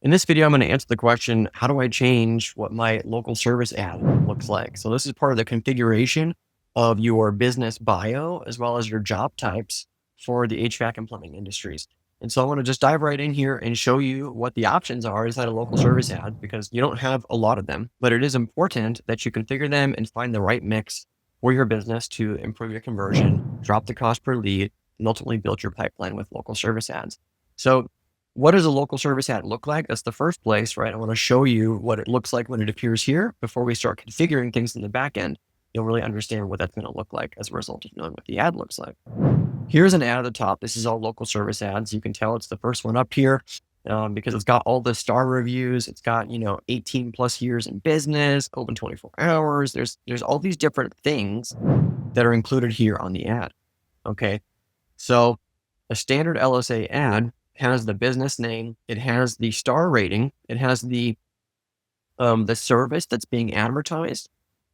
In this video, I'm going to answer the question, how do I change what my local service ad looks like? So this is part of the configuration of your business bio, as well as your job types for the HVAC and plumbing industries. And so I want to just dive right in here and show you what the options are inside a local service ad, because you don't have a lot of them, but it is important that you configure them and find the right mix for your business to improve your conversion, drop the cost per lead, and ultimately build your pipeline with local service ads. So what does a local service ad look like? That's the first place, right? I want to show you what it looks like when it appears here before we start configuring things in the back end. You'll really understand what that's going to look like as a result of knowing what the ad looks like. Here's an ad at the top. This is all local service ads. You can tell it's the first one up here because it's got all the star reviews. It's got, 18 plus years in business, open 24 hours. There's all these different things that are included here on the ad. Okay. So a standard LSA ad has the business name, it has the star rating, it has the service that's being advertised,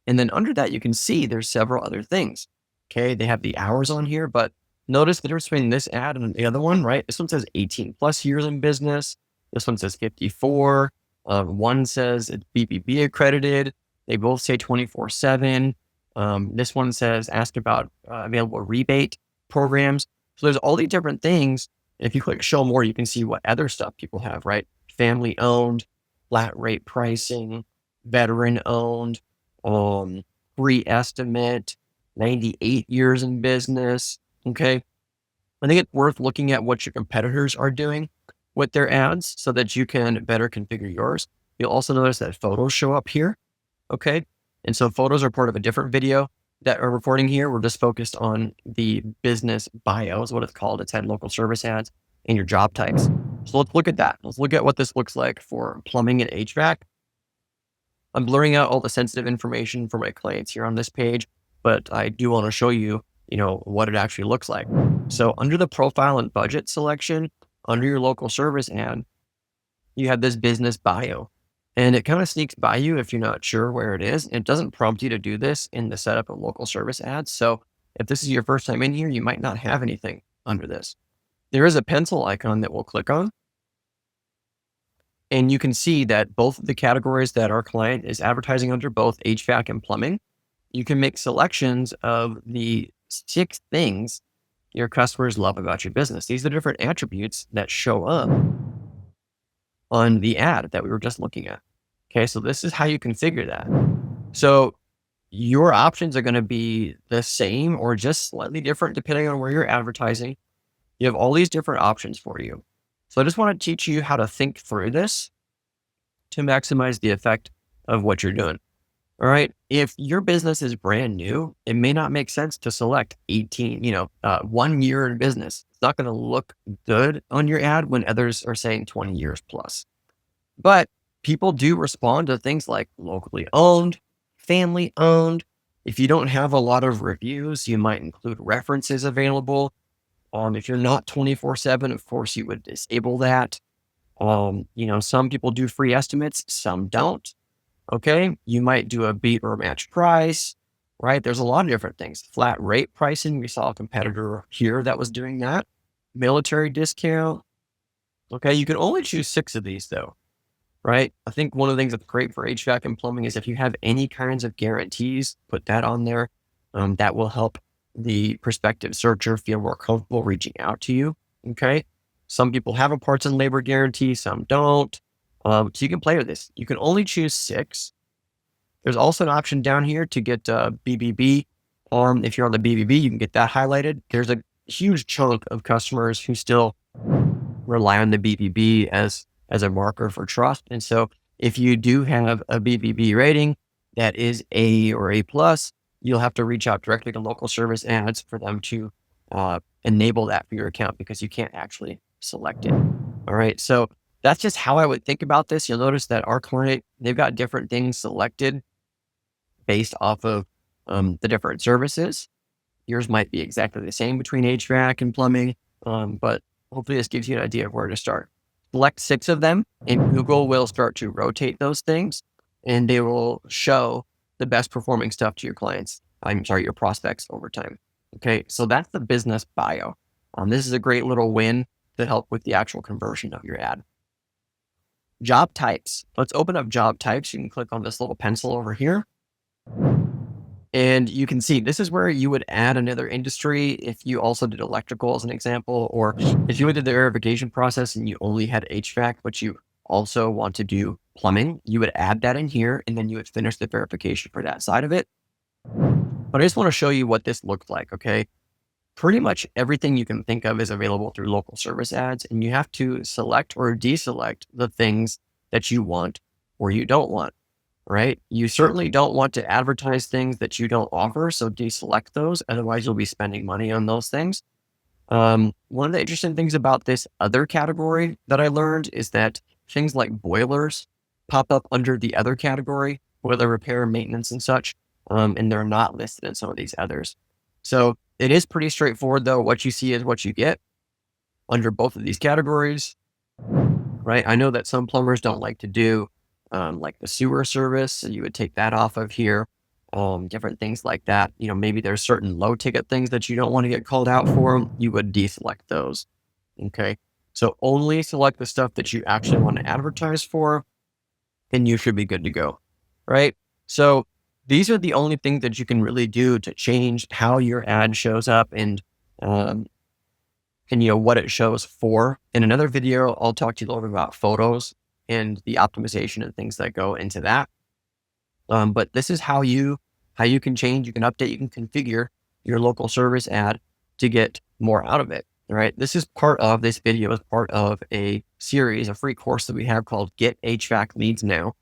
and then under that you can see there's several other things. Okay, they have the hours on here, but notice the difference between this ad and the other one, right? This one says 18 plus years in business. This one says 54. One says it's BBB accredited. They both say 24/7. This one says ask about available rebate programs. So there's all these different things. If you click show more, you can see what other stuff people have, right? Family owned, flat rate pricing, veteran owned, free estimate, 98 years in business. Okay. I think it's worth looking at what your competitors are doing with their ads so that you can better configure yours. You'll also notice that photos show up here. Okay. And so photos are part of a different video that we're recording here. We're just focused on the business bio is what it's called. It's had local service ads and your job types. So let's look at that. Let's look at what this looks like for plumbing and HVAC. I'm blurring out all the sensitive information for my clients here on this page, but I do want to show you, what it actually looks like. So under the profile and budget selection, under your local service ad, you have this business bio. And it kind of sneaks by you if you're not sure where it is. It doesn't prompt you to do this in the setup of local service ads. So if this is your first time in here, you might not have anything under this. There is a pencil icon that we'll click on. And you can see that both of the categories that our client is advertising under, both HVAC and plumbing, you can make selections of the 6 things your customers love about your business. These are different attributes that show up on the ad that we were just looking at. Okay, so this is how you configure that. So your options are going to be the same or just slightly different depending on where you're advertising. You have all these different options for you. So I just want to teach you how to think through this to maximize the effect of what you're doing. All right. If your business is brand new, it may not make sense to select 18, 1 year in business. It's not going to look good on your ad when others are saying 20 years plus. But people do respond to things like locally owned, family owned. If you don't have a lot of reviews, you might include references available. If you're not 24/7, of course, you would disable that. Some people do free estimates, some don't. Okay. You might do a beat or match price, right? There's a lot of different things. Flat rate pricing. We saw a competitor here that was doing that. Military discount. Okay. You can only choose 6 of these though, right? I think one of the things that's great for HVAC and plumbing is if you have any kinds of guarantees, put that on there. That will help the prospective searcher feel more comfortable reaching out to you. Okay. Some people have a parts and labor guarantee, some don't. So you can play with this. You can only choose 6. There's also an option down here to get BBB. If you're on the BBB, you can get that highlighted. There's a huge chunk of customers who still rely on the BBB as a marker for trust. And so if you do have a BBB rating that is A or A plus, you'll have to reach out directly to local service ads for them to enable that for your account because you can't actually select it. All right. So that's just how I would think about this. You'll notice that our client, they've got different things selected based off of the different services. Yours might be exactly the same between HVAC and plumbing, but hopefully this gives you an idea of where to start. Select 6 of them, and Google will start to rotate those things, and they will show the best performing stuff to your prospects over time. Okay, so that's the business bio. This is a great little win to help with the actual conversion of your ad. job types. Let's open up job types. You can click on this little pencil over here. And you can see this is where you would add another industry if you also did electrical as an example, or if you did the verification process and you only had HVAC, but you also want to do plumbing, you would add that in here and then you would finish the verification for that side of it. But I just want to show you what this looked like, okay? Pretty much everything you can think of is available through local service ads, and you have to select or deselect the things that you want or you don't want. Right? You certainly don't want to advertise things that you don't offer. So deselect those. Otherwise, you'll be spending money on those things. One of the interesting things about this other category that I learned is that things like boilers pop up under the other category, boiler repair, maintenance, and such. And they're not listed in some of these others. So it is pretty straightforward, though. What you see is what you get under both of these categories. Right? I know that some plumbers don't like to do like the sewer service. So you would take that off of here, different things like that. You know, maybe there's certain low ticket things that you don't want to get called out for. You would deselect those. Okay. So only select the stuff that you actually want to advertise for, and you should be good to go. Right. So these are the only things that you can really do to change how your ad shows up and you know, what it shows for. In another video, I'll talk to you a little bit about photos and the optimization and things that go into that. But this is how you can change, you can update, you can configure your local service ad to get more out of it. Right. This video is part of a series, a free course that we have called Get HVAC Leads Now.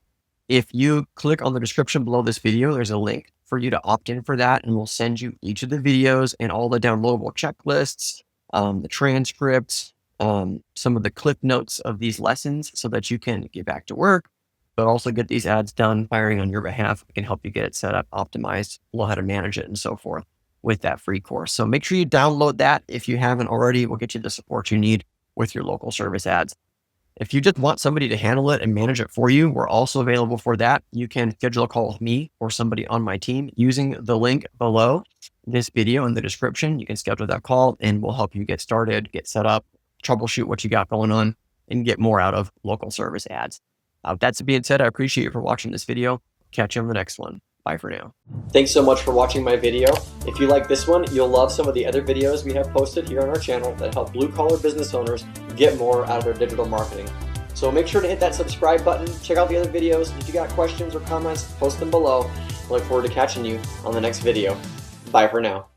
If you click on the description below this video, there's a link for you to opt in for that, and we'll send you each of the videos and all the downloadable checklists, the transcripts, some of the clip notes of these lessons so that you can get back to work, but also get these ads done, firing on your behalf. We can help you get it set up, optimized, know how to manage it and so forth with that free course. So make sure you download that. If you haven't already, we'll get you the support you need with your local service ads. If you just want somebody to handle it and manage it for you, we're also available for that. You can schedule a call with me or somebody on my team using the link below this video in the description. You can schedule that call and we'll help you get started, get set up, troubleshoot what you got going on, and get more out of local service ads. That being said, I appreciate you for watching this video. Catch you on the next one. Bye for now. Thanks so much for watching my video. If you like this one, you'll love some of the other videos we have posted here on our channel that help blue-collar business owners get more out of their digital marketing. So make sure to hit that subscribe button, check out the other videos. If you got questions or comments, post them below. I look forward to catching you on the next video. Bye for now.